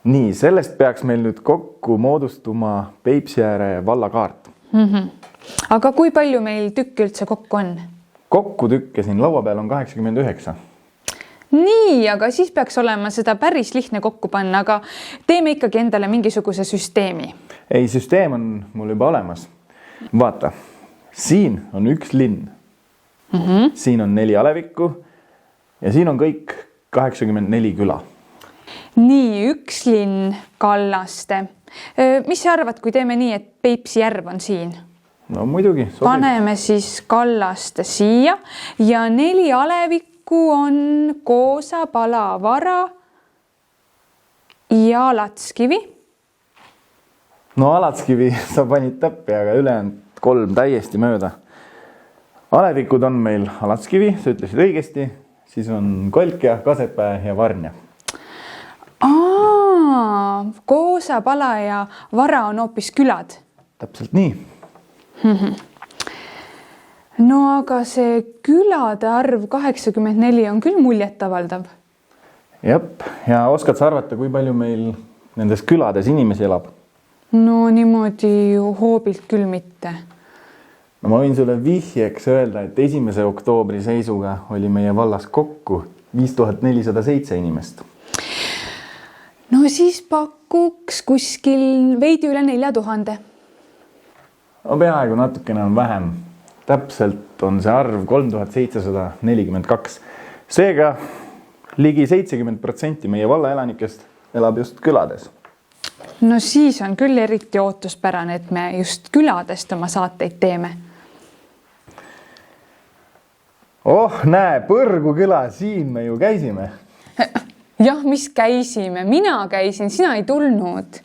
Nii, sellest peaks meil nüüd kokku moodustuma Peipsiääre vallakaart. Aga kui palju meil tükki üldse kokku on? Kokku tükke siin laua peal on 89. Nii, aga siis peaks olema seda päris lihtne kokku panna, aga teeme ikkagi endale mingisuguse süsteemi. Ei, süsteem on mul juba olemas. Vaata, siin on üks linn. Siin on 4 alevikku ja siin on kõik 84 küla. Nii, üks linn, Kallaste. Mis sa arvad, kui teeme nii, et Peipsi järv on siin? No muidugi. Sobib. Paneme siis Kallaste siia ja 4 alevikku on Koosa, Pala, Vara ja Alatskivi. No Alatskivi sa panid täppi, aga ülejäänud 3 täiesti mööda. Alevikud on meil Alatskivi, sa ütlesid õigesti, siis on Kolkja, Kasepää ja Varnja. Koosa, Pala ja Vara on hoopis külad. Täpselt nii. No aga see külade arv 84 on küll muljetavaldav. Jep, ja oskad sa arvata, kui palju meil nendes külades inimesi elab? No niimoodi ju hoobilt küll mitte. No ma võin sulle vihjeks öelda, et 1. oktoobri seisuga oli meie vallas kokku 5407 inimest. No siis pakuks kuskil veidi üle 4000. No peaaegu natukene on vähem. Täpselt on see arv 3742. Seega ligi 70% meie valla elanikest elab just külades. No siis on küll eriti ootuspärane, et me just küladest oma saateid teeme. Oh, näe, Põrgu küla, siin me ju käisime. Jah, mis käisime? Mina käisin, sina ei tulnud.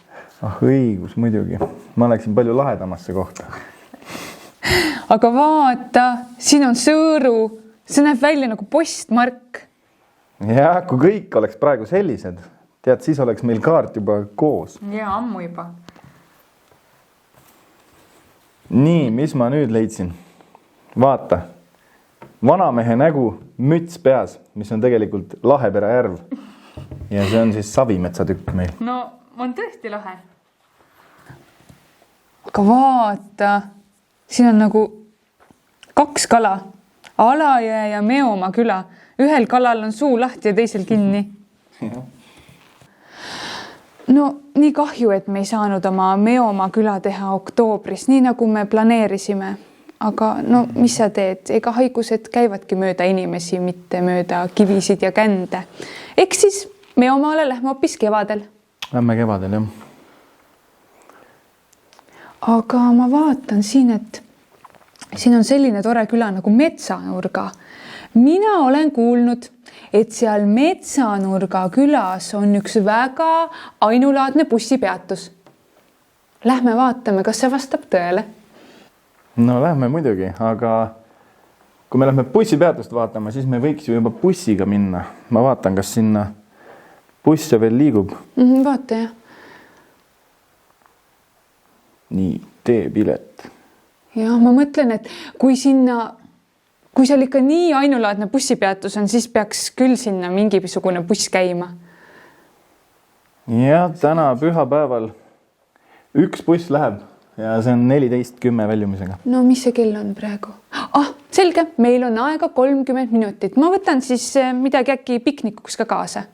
Õigus, muidugi. Ma läksin palju lahedamasse kohta. Aga vaata, siin on Sõõru. See näeb välja nagu postmark. Ja, kui kõik oleks praegu sellised, tead, siis oleks meil kaart juba koos. Ja, ammu juba. Nii, mis ma nüüd leidsin? Vaata, vanamehe nägu müts peas, mis on tegelikult Lahepere järv. Ja see on siis Savimetsa tükk meil. No, on tõesti lahe. Aga vaata, siin on nagu 2 kala. Alajõe ja Meomaa küla. Ühel kalal on suu lahti ja teisel kinni. No, nii kahju, et me ei saanud oma Meomaa küla teha oktoobris, nii nagu me planeerisime. Aga no, mis sa teed? Ega haigused käivadki mööda inimesi, mitte mööda kivisid ja kände. Eks siis Meomaale lähme hoopis kevadel. Lähme kevadel, jah. Aga ma vaatan siin, et siin on selline tore küla nagu Metsanurga. Mina olen kuulnud, et seal Metsanurga külas on üks väga ainulaadne bussipeatus. Lähme vaatame, kas see vastab tõele. No lähme muidugi, aga kui me lähme bussipeatust vaatama, siis me võiks ju juba bussiga minna. Ma vaatan, kas sinna buss veel liigub. Vaata, jah. Nii, teepilet. Ja ma mõtlen, et kui seal ikka nii ainulaadne bussipeatus on, siis peaks küll sinna mingisugune buss käima. Ja täna pühapäeval üks buss läheb ja see on 14:10 väljumisega. No mis see kell on praegu? Selge, meil on aega 30 minutit. Ma võtan siis midagi äkki piknikuks ka kaasa.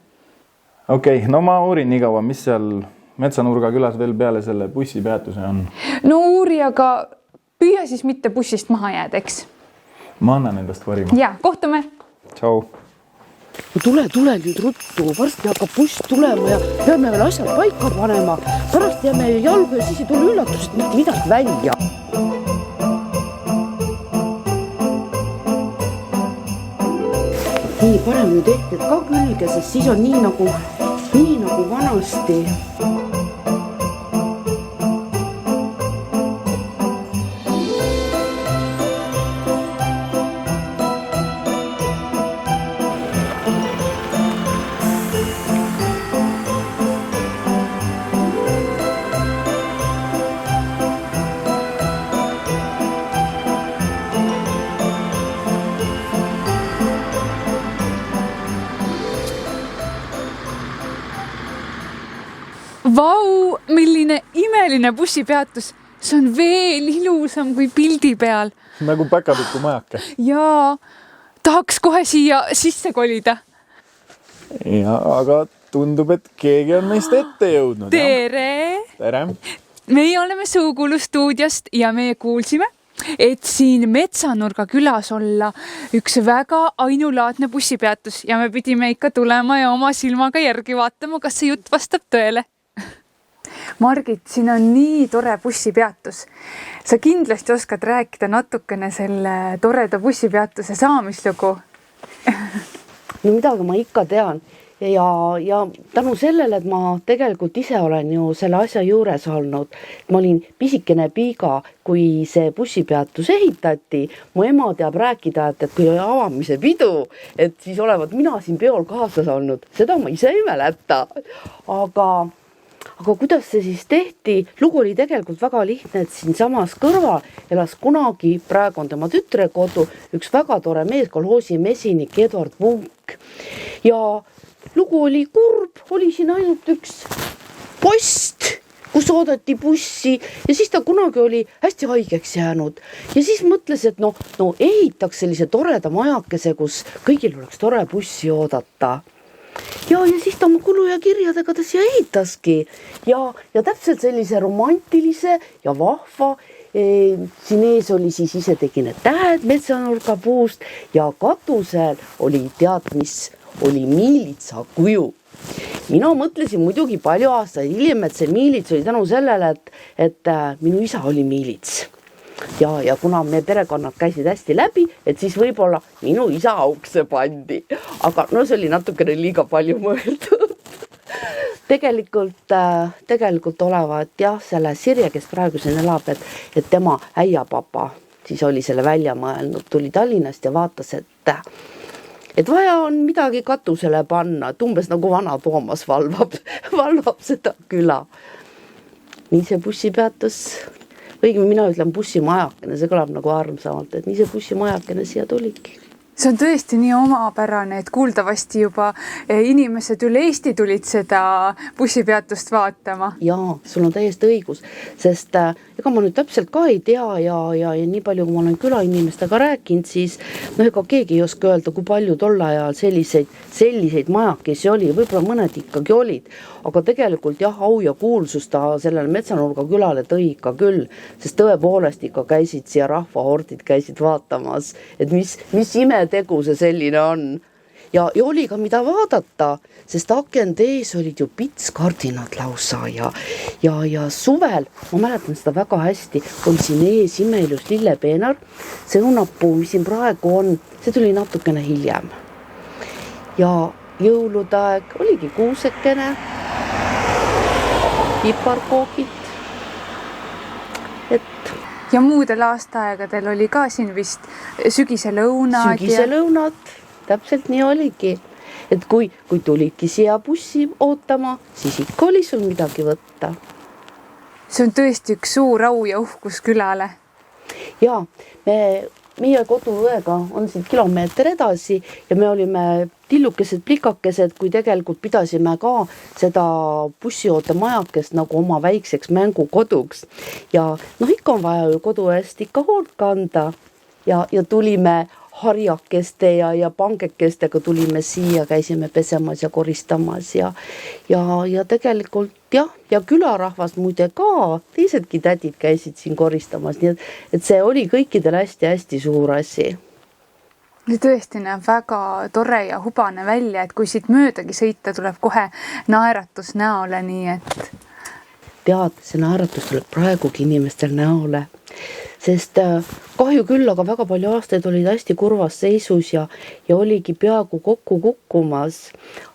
Okei, no ma uurin nii kaua, mis seal Metsanurga külas veel peale selle bussipeatuse on. No uuri, aga püüa siis mitte bussist maha jääda, eks? Ma annan endast varima. Ja, kohtume. Tšau. Tule nüüd ruttu, varsti hakkab buss tulema ja peame veel asjad paika panema. Pärast jääme jalgu ja siis ei tule üllatusest mitte midagi välja. Nii, paneme nüüd ette ka külge, sest siis on nii nagu vanasti. Vau, milline imeline bussipeatus. See on veel ilusam kui pildi peal. Nagu päkapikku majake. Jaa, tahaks kohe siia sisse kolida. Ja, aga tundub, et keegi on meist ette jõudnud. Tere! Tere! Meie oleme Suukulu stuudiost ja me kuulsime, et siin Metsanurga külas olla üks väga ainulaadne bussipeatus ja me pidime ikka tulema ja oma silmaga järgi vaatama, kas see jutt vastab tõele. Margit, siin on nii tore bussipeatus. Sa kindlasti oskad rääkida natukene selle toreda bussipeatuse saamislugu. No midagi ma ikka tean ja tänu sellele, et ma tegelikult ise olen ju selle asja juures olnud. Ma olin pisikene piiga, kui see bussipeatus ehitati. Mu ema teab rääkida, et kui oli avamise pidu, et siis olevat mina siin peol kaasas olnud. Seda ma ise ei mäleta. Aga kuidas see siis tehti? Lugu oli tegelikult väga lihtne, et siin samas kõrval elas kunagi, praegu on tema tütre kodu, üks väga tore mees, kolhoosi mesinik Edward Vunk. Ja lugu oli kurb, oli siin ainult üks post, kus oodati bussi ja siis ta kunagi oli hästi haigeks jäänud. Ja siis mõtles, et no ehitaks sellise toreda majakese, kus kõigil oleks tore bussi oodata. Ja siis ta oma kulu ja kirjadega ta siia ehitaski ja täpselt sellise romantilise ja vahva. Siin ees oli siis ise tegi need tähed metsanurga puust ja katusel oli mis oli miilitsa kuju. Mina mõtlesin muidugi palju aastaid hiljem, et see miilits oli tänu sellele, et minu isa oli miilits. Ja kuna me perekonnad käisid hästi läbi, et siis võib-olla minu isa aukse pandi. Aga see oli natukene liiga palju mõeldud. Tegelikult olevat selle Sirje, kes praegu siin elab, et tema äiapapa siis oli selle välja mõelnud, tuli Tallinnast ja vaatas, et vaja on midagi katusele panna, et umbes nagu vana Toomas valvab seda küla. Nii see bussipeatus, õigem mina ütlen bussimajakene, see kõlab nagu armsamalt, et nii see bussimajakene siia tuligi. See on tõesti nii omapärane, et kuuldavasti juba inimesed üle Eesti tulid seda bussipeatust vaatama. Jaa, sul on täiesti õigus, sest ega ma nüüd täpselt ka ei tea ja nii palju, kui ma olen külainimestega rääkinud, siis ega keegi ei oska öelda, kui palju tol ajal selliseid majakesi oli, võib-olla mõned ikkagi olid, aga tegelikult au ja kuulsus ta sellele Metsanurga külale tõi ikka küll, sest tõepoolest ikka käisid siia rahvahordid, käisid vaatamas, et mis imetegu see selline on. Ja oli ka mida vaadata, sest akende ees olid ju pitskardinad lausa ja suvel, ma mäletan seda väga hästi, oli siin ees imeilus lillepeenar, see õunapuu, mis siin praegu on, see tuli natukene hiljem. Ja jõulude aeg oligi kuusekene, piparkookid, ja muudel aastaaegadel oli ka siin vist sügiselõunad. Sügiselõunad, täpselt nii oligi. Et kui tulidki siia bussi ootama, siis ikka oli sul midagi võtta. See on tõesti üks suur au ja uhkus külale. Ja, meie koduõega on siit kilomeeter edasi ja me olime tillukesed plikakesed, kui tegelikult pidasime ka seda bussioota majakest nagu oma väikseks mängukoduks. Ja ikka on vaja ju kodu eest ikka hoolt kanda ja tulime harjakeste ja pangekestega tulime siia, käisime pesemas ja koristamas ja tegelikult ja külarahvas muide ka, teisedki tädid käisid siin koristamas, nii et see oli kõikidel hästi-hästi suur asi. Tõesti näeb väga tore ja hubane välja, et kui siit möödagi sõita, tuleb kohe naeratus näole, nii et... Tead, see naeratus tuleb praegugi inimestel näole, sest kahju küll, aga väga palju aastaid olid hästi kurvas seisus ja oligi peaaegu kokku kukkumas.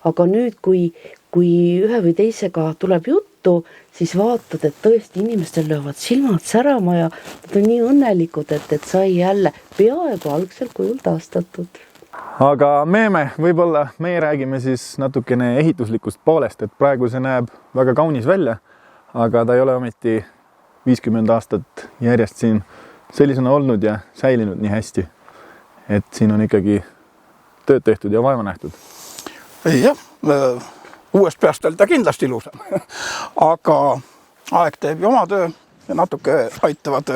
Aga nüüd, kui ühe või teisega tuleb juttu, siis vaatad, et tõesti inimestel löövad silmad särama ja nad on nii õnnelikud, et sai jälle peaaegu algsel kujul taastatud. Aga võib-olla meie räägime siis natukene ehituslikust poolest, et praegu see näeb väga kaunis välja, aga ta ei ole ometi 50 aastat järjest siin sellisena olnud ja säilinud nii hästi, et siin on ikkagi tööd tehtud ja vaeva nähtud. Jah, uuest peast oli ta kindlasti ilusam. Aga aeg teeb ju oma töö ja natuke aitavad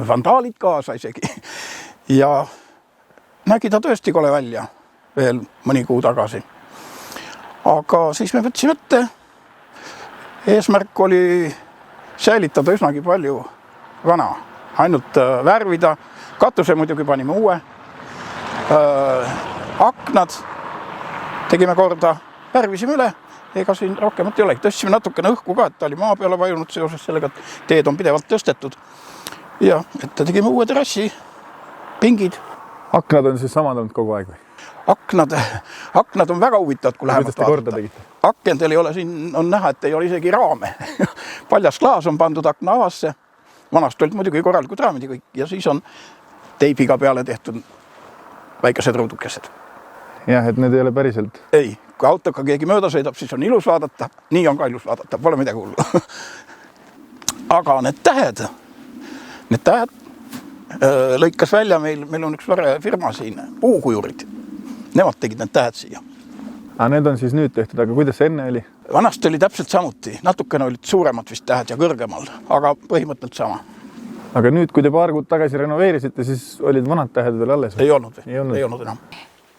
vandaalid kaasa isegi. Ja nägi ta tõesti kole välja veel mõni kuu tagasi. Aga siis me võtsime ette. Eesmärk oli säilitada üsnagi palju vana, ainult värvida. Katuse muidugi panime uue. Aknad tegime korda, värvisime üle. Ega siin rohkemat ei ole. Tõstsime natukene õhku ka, et ta oli maa peale vajunud seoses sellega, et teed on pidevalt tõstetud. Ja, et tegime uue terrassi, pingid. Aknad on siis samad olnud kogu aeg või? Aknad on väga huvitavad, kui lähemalt vaadata. Akendel ei ole, siin on näha, et ei ole isegi raame. Paljas klaas on pandud akna avasse. Vanast olid muidugi korralikud raamid ja kõik. Ja siis on teibiga peale tehtud väikesed ruudukesed. Jah, et need ei ole päriselt. Ei, kui autoga keegi mööda sõidab, siis on ilus vaadata. Nii on ka ilus vaadata, pole midagi hullu. Aga need tähed lõikas välja meil on üks vare firma siin, Puukujurid. Nemad tegid need tähed siia. Aga need on siis nüüd tehtud, aga kuidas see enne oli? Vanasti oli täpselt samuti. Natukene olid suuremad vist tähed ja kõrgemal, aga põhimõtteliselt sama. Aga nüüd, kui te paar kuud tagasi renoveerisite, siis olid vanad tähed veel alles? Ei olnud enam.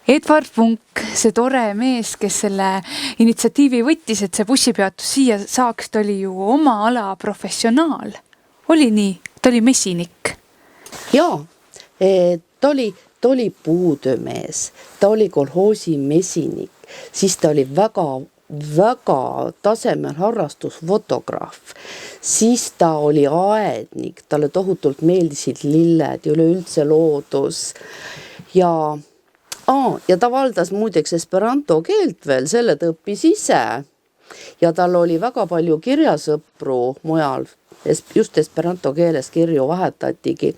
Edvard Punk, see tore mees, kes selle initsiatiivi võttis, et see bussipeatus siia saaks, ta oli ju oma ala professionaal. Oli nii? Ta oli mesinik. Jaa, ta oli puutöömees, ta oli kolhoosi mesinik, siis ta oli väga tasemel harrastusfotograaf, siis ta oli aednik, talle tohutult meeldisid lilled ja üleüldse loodus ja ta valdas muideks esperanto keelt veel, selle ta õppis ise ja tal oli väga palju kirjasõpru mujal, just esperanto keeles kirju vahetatigi.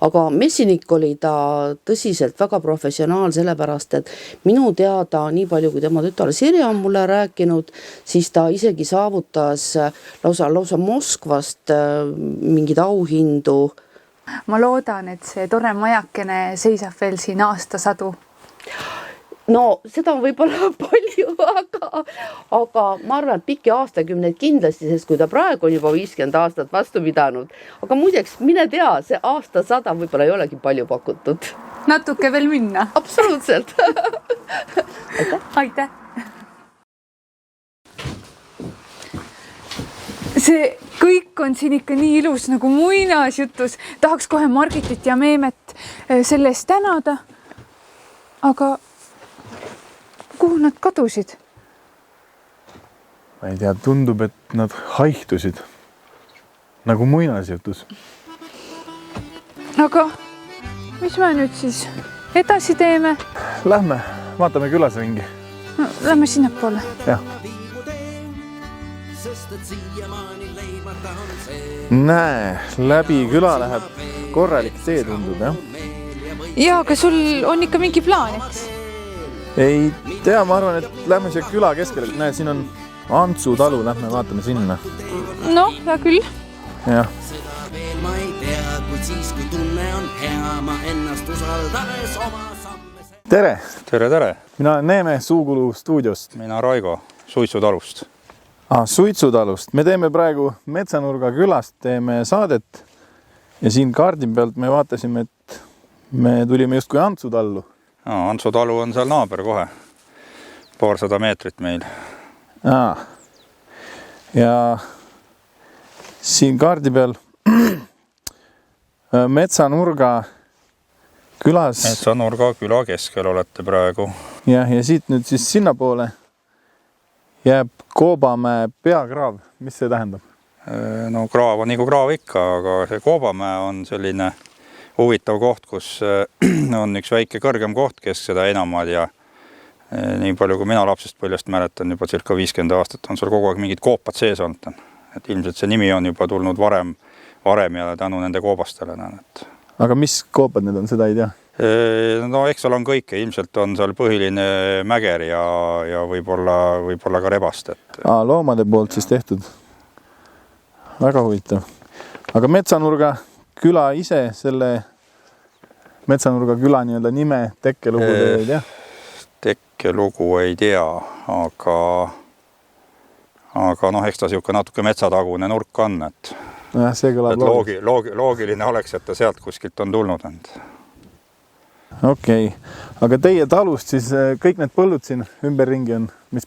Aga mesinik oli ta tõsiselt väga professionaal, sellepärast, et minu teada, nii palju kui tema tütar Sirja on mulle rääkinud, siis ta isegi saavutas lausa Moskvast mingid auhindu. Ma loodan, et see tore majakene seisab veel siin aastasadu. No seda on võib-olla palju, aga ma arvan, et pikki aastakümneid kindlasti, sest kui ta praegu on juba 50 aastat vastu pidanud. Aga muideks, mine tea, see aastasada võib-olla ei olegi palju pakutud. Natuke veel minna. Absoluutselt. Aitäh. See kõik on siin ikka nii ilus nagu muinas jutus. Tahaks kohe Margitit ja Meemet sellest tänada. Aga kuhu nad kadusid? Ma ei tea, tundub, et nad haihtusid. Nagu muinasjutus. Aga mis me nüüd siis edasi teeme? Lähme, vaatame külas ringi. No, lähme sinna poole. Jah. Näe, läbi küla läheb korralik tee tundub, jah? Ja, aga sul on ikka mingi plaan, eks? Ei tea, ma arvan, et lähme siia küla keskele. Näe, siin on Antsu talu, lähme vaatame sinna. No, hea küll. Jah. Tere! Tere! Mina olen Neeme Suukulu stuudiost. Mina Raigo Suitsutalust. Suitsutalust. Me teeme praegu Metsanurga külast, teeme saadet ja siin kaardi pealt me vaatasime, et me tulime just kui Antsu tallu. Antsu talu on seal naaber kohe, paarsada meetrit meil. Ja siin kaardi peal Metsanurga külas. Metsanurga küla keskel olete praegu. Ja siit nüüd siis sinna poole jääb Koobamäe peakraav. Mis see tähendab? No kraav on nagu kraav ikka, aga see Koobamäe on selline huvitav koht, kus on üks väike kõrgem koht keskeda enamad ja nii palju, kui mina lapsest põljast mäletan, juba circa 50 aastat on sul kogu aeg mingid koopad sees olnud. Et ilmselt see nimi on juba tulnud varem ja tänu nende koobastele. Aga mis koopad need on, seda ei tea? No eks seal on kõike, ilmselt on seal põhiline mäger ja võib-olla ka rebast. Loomade poolt siis tehtud. Väga huvitav. Aga Metsanurga küla ise, selle Metsanurga küla nii-öelda nime, tekkelugu ei tea? Tekkelugu ei tea, aga aga noh, eks ta sihuke natuke metsatagune nurk on, et nojah, see kõlab loogiline oleks, et ta sealt kuskilt on tulnud. Okei. Aga teie talust siis kõik need põllud siin ümberringi on, mis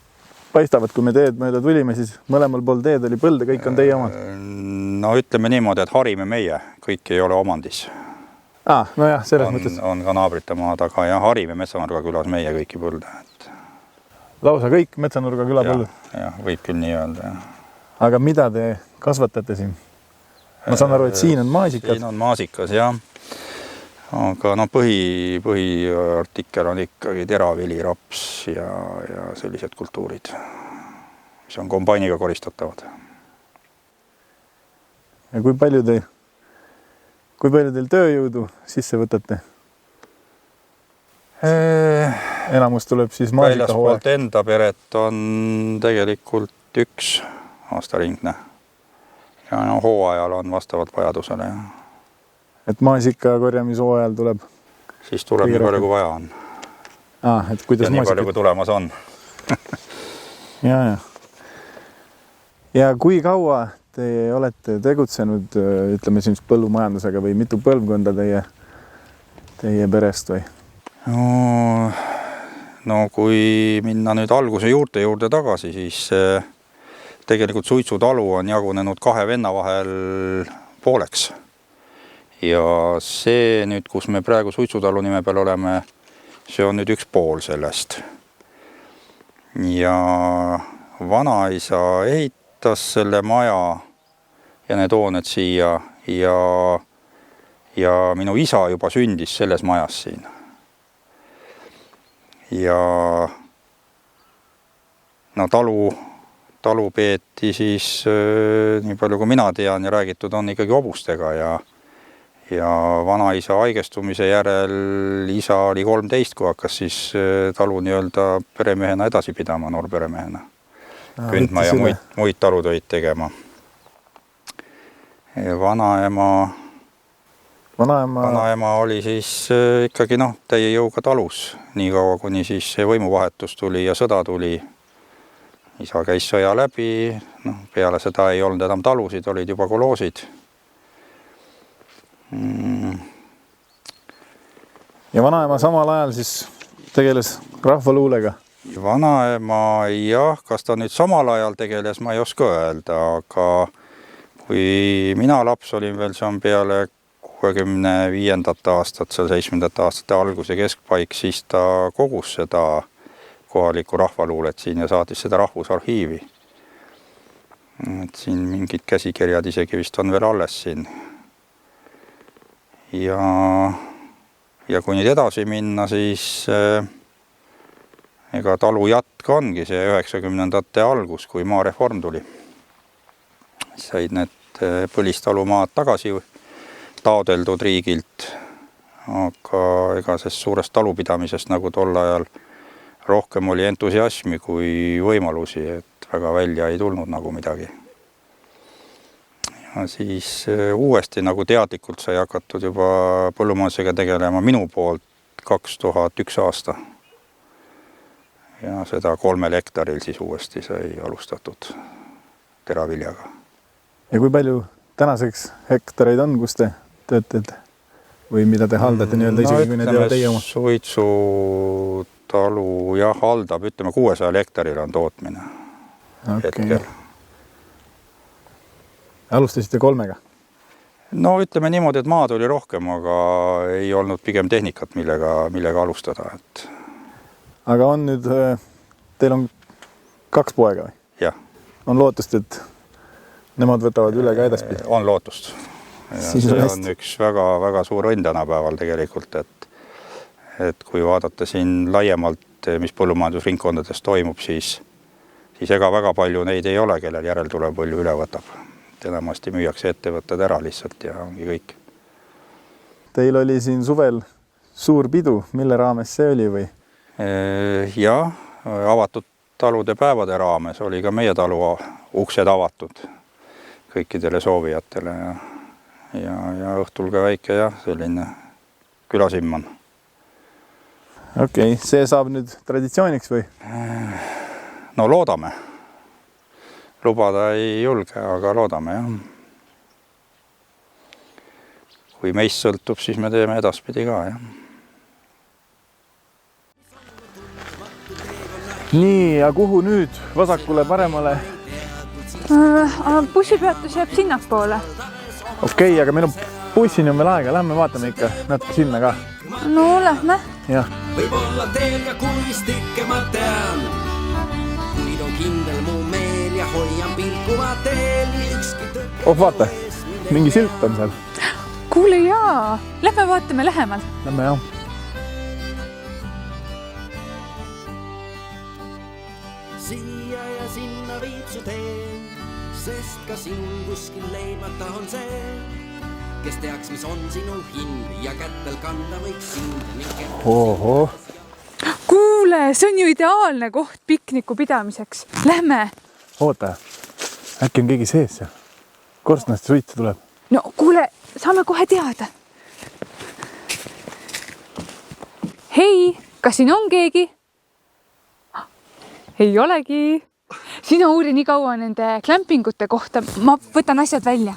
paistavad, kui me teed mööda tulime, siis mõlemal pool teed oli põld ja kõik on teie omad. No ütleme niimoodi, et harime meie, kõik ei ole omandis. Nojah, selles mõttes. On ka naabrite maa taga ja harime Metsanurga külas meie kõiki põlde. Lausa kõik Metsanurga küla põllud? Jah, võib küll nii öelda. Ja. Aga mida te kasvatate siin? Ma saan aru, et siin on maasikad. Siin on maasikas, jah. Aga no põhiartikkel on ikkagi teravili, raps ja sellised kultuurid, mis on kombainiga koristatavad. Ja kui palju teil tööjõudu sisse võtate? Enamus tuleb siis maasika hooaeg. Väljaspoolt enda peret on tegelikult üks aastaringne. Ja no, hooajal on vastavalt vajadusele. Ja. Et maasika korjamishooajal tuleb? Siis tuleb nii palju, kui vaja on. Et kuidas ja nii palju, kui tulemas on. Ja kui kaua te olete tegutsenud, ütleme siis põllumajandusega või mitu põlvkonda teie perest või? No kui minna nüüd alguse juurde tagasi, siis tegelikult Suitsutalu on jagunenud kahe venna vahel pooleks. Ja see nüüd, kus me praegu Suitsutalu nime peal oleme, see on nüüd üks pool sellest. Ja vanaisa ehitas selle maja ja need hooned siia ja minu isa juba sündis selles majas siin. Ja no talu peeti siis nii palju kui mina tean ja räägitud on ikkagi hobustega ja vanaisa haigestumise järel isa oli 13, kui hakkas siis talu nii-öelda peremehena edasi pidama, noorperemehena. Kündma ja muid talutöid tegema. Vanaema oli siis ikkagi täie jõuga talus, nii kaua kuni siis see võimuvahetus tuli ja sõda tuli. Isa käis sõja läbi, peale seda ei olnud enam talusid, olid juba koloosid. Ja vanaema samal ajal siis tegeles rahvaluulega? Vanaema, jah, kas ta nüüd samal ajal tegeles, ma ei oska öelda, aga kui mina laps olin veel, see on peale 65. aastat, 70. aastate alguse keskpaik, siis ta kogus seda kohalikku rahvaluulet siin ja saatis seda Rahvusarhiivi. Et siin mingid käsikirjad isegi vist on veel alles siin. Ja kui nüüd edasi minna, siis ega talu jatk ongi see 90. algus, kui maareform tuli. Said need põlistalumaad tagasi taodeldud riigilt, aga ega sest suurest talupidamisest nagu tol ajal rohkem oli entusiasmi kui võimalusi, et väga välja ei tulnud nagu midagi. Ja siis uuesti nagu teadlikult sai hakatud juba põllumajandusega tegelema minu poolt 2001 aasta. Ja seda 3 hektaril siis uuesti sai alustatud teraviljaga. Ja kui palju tänaseks hektareid on, kus te töötate? Või mida te haldate nii-öelda isegi, kui need ei ole teie oma? Suitsutalu haldab, ütleme 600 hektaril on tootmine hetkel. Alustasite 3-ga? No ütleme niimoodi, et maad oli rohkem, aga ei olnud pigem tehnikat, millega alustada. Et... Aga on nüüd, teil on 2 poega või? Jah. On lootust, et nemad võtavad üle ka edaspidi? On lootust. See on üks väga suur õnn tänapäeval tegelikult, et kui vaadata siin laiemalt, mis põllumajandusringkondades toimub, siis ega väga palju neid ei ole, kellel järeltulev põllu üle võtab. Enamasti müüakse ettevõtted ära lihtsalt ja ongi kõik. Teil oli siin suvel suur pidu, mille raames see oli või? Ja, avatud talude päevade raames oli ka meie talu uksed avatud kõikidele soovijatele ja õhtul ka väike selline külasimman. Okei, see saab nüüd traditsiooniks või? No loodame. lubada ei julge, aga loodame jah. Kui meist sõltub, siis me teeme edaspidi ka jah. Nii, ja kuhu nüüd? Vasakule, paremale? Bussipeatus jääb sinna poole. Okei, aga meil on bussini on veel aega, lähme vaatame ikka natuke sinna ka. No lähme. Jah. Võib-olla teel ja kunstikke ma tean, kuid on kindel mu meel ja hoian pilkuva teel ükski tõkke. Vaata, mingi silt on seal. Kuule jaa, lähme vaatame lähemalt. Lähme jah. Siia ja sinna viib su teen, sest ka siin kuskil leimata on see, kes teaks, mis on sinu hind ja kättel kanda võiks sind. Oho. Kuule, see on ju ideaalne koht pikniku pidamiseks. Lähme. Oota, äkki on keegi sees seal? Korstnast suitsu tuleb. No kuule, saame kohe teada. Hei, kas siin on keegi? Ei olegi. Sina uuri nii kaua nende klämpingute kohta. Ma võtan asjad välja.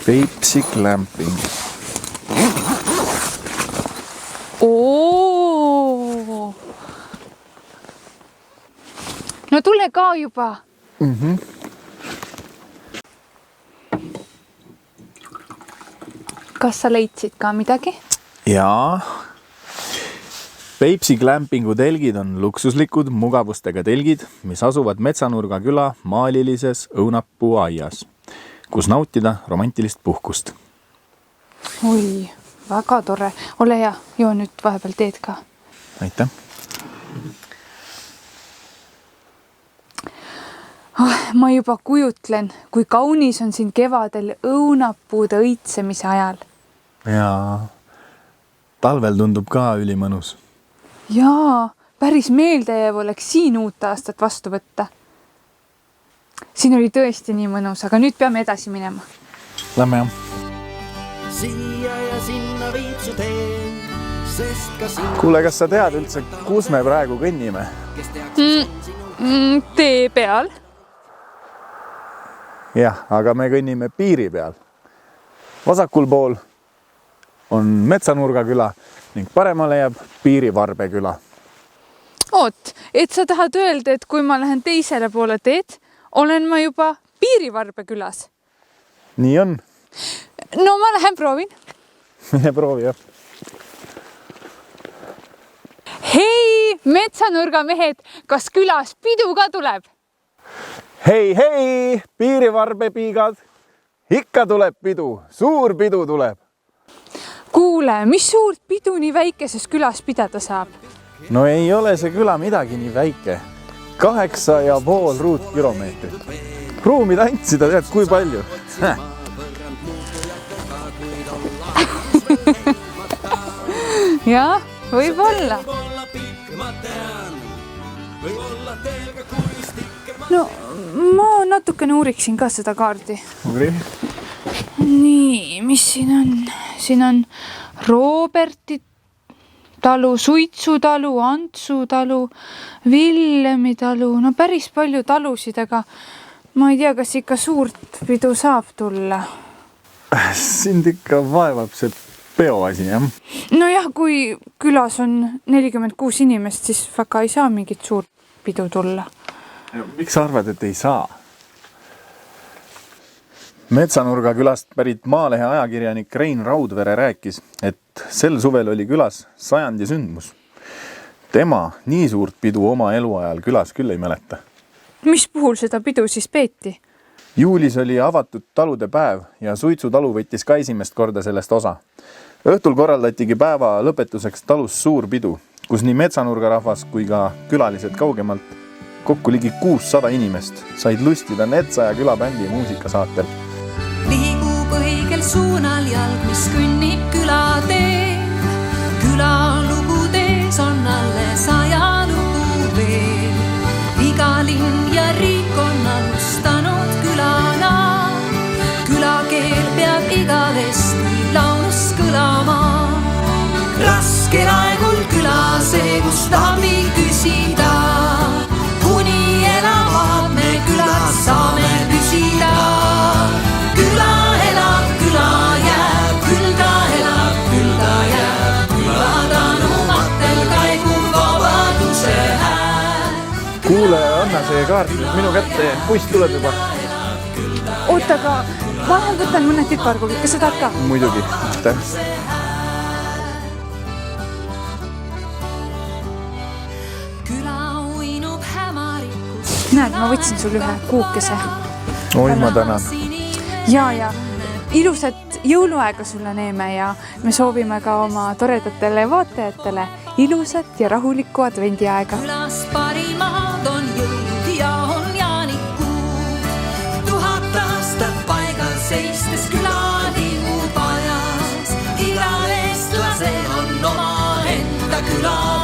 Peipsi Glamping. Oo. No tule ka juba. Kas sa leidsid ka midagi? Jaa. Peipsi Glampingu telgid on luksuslikud mugavustega telgid, mis asuvad Metsanurga küla maalilises õunapuu aias, kus nautida romantilist puhkust. Oi, väga tore. Ole hea, joo nüüd vahepeal teed ka. Aitäh. Ma juba kujutlen, kui kaunis on siin kevadel õunapuude õitsemise ajal. Jaa, talvel tundub ka ülimõnus. Jaa, päris meeldejev oleks siin uut aastat vastu võtta. Siin oli tõesti nii mõnus, aga nüüd peame edasi minema. Lähme jah. Siia ja sinna viib su teen, sest ka siin, Kuule, kas sa tead üldse, kus me praegu kõnnime? kes teaks, mis on sinu Tee peal. Jah, aga me kõnnime piiri peal. Vasakul pool on Metsanurga küla ning paremale jääb Piirivarbe küla. Oot, et sa tahad öelda, et kui ma lähen teisele poole teed, olen ma juba Piirivarbe külas. Nii on. No ma lähen proovin. Mine proovi jah. Hei, Metsanurga mehed, kas külas pidu ka tuleb? Hei, hei, Piirivarbe piigad. Ikka tuleb pidu, suur pidu tuleb. Kuule, mis suurt pidu nii väikeses külas pidada saab? No ei ole see küla midagi nii väike. 8,5 ruutkilomeetrit. Ruumi tantsida tead kui palju. Jah, võib-olla. No, ma natukene uuriksin ka seda kaardi. Nii, mis siin on? Siin on Roberti talu, Suitsu talu, Antsu talu, Villemi talu. No päris palju talusid, aga ma ei tea, kas ikka suurt pidu saab tulla. Sind ikka vaevab see peoasi, jah? Nojah, kui külas on 46 inimest, siis väga ei saa mingit suurt pidu tulla. Miks sa arvad, et ei saa? Metsanurga külast pärit Maalehe ajakirjanik Rein Raudvere rääkis, et sel suvel oli külas 100. sündmus. Tema nii suurt pidu oma eluajal külas küll ei mäleta. Mis puhul seda pidu siis peeti? Juulis oli avatud talude päev ja Suitsu talu võttis ka esimest korda sellest osa. Õhtul korraldatigi päeva lõpetuseks talus suur pidu, kus nii Metsanurga rahvas kui ka külalised kaugemalt kokku ligi 600 inimest said lustida Netsa ja külabändi muusikasaatel. Liigub õigel suunal jalg, mis kõnnib külatee. Külalugudes on alles ajalugu veel. Iga linn ja riik on alustanud külana. Külakeel peab igavesti laulus kõlama. Raskel aegul küla see, kus tahab nii küsida. kaart minu kätte ja buss tuleb juba. Oota, aga ma võtan mõned piparkoovid, kas sa tahad ka? Muidugi, aitäh. Näed, ma võtsin sul ühe kuukese. Oi, ma tänan. Ja ilusat jõuluaega sulle neeme ja me soovime ka oma toredatele vaatajatele ilusat ja rahulikku advendiaega. Külas parimad on jõud ja on jaanikuu. 1000 aastat paigal seistes külaliu pajas. Igal eestlasel on oma enda küla.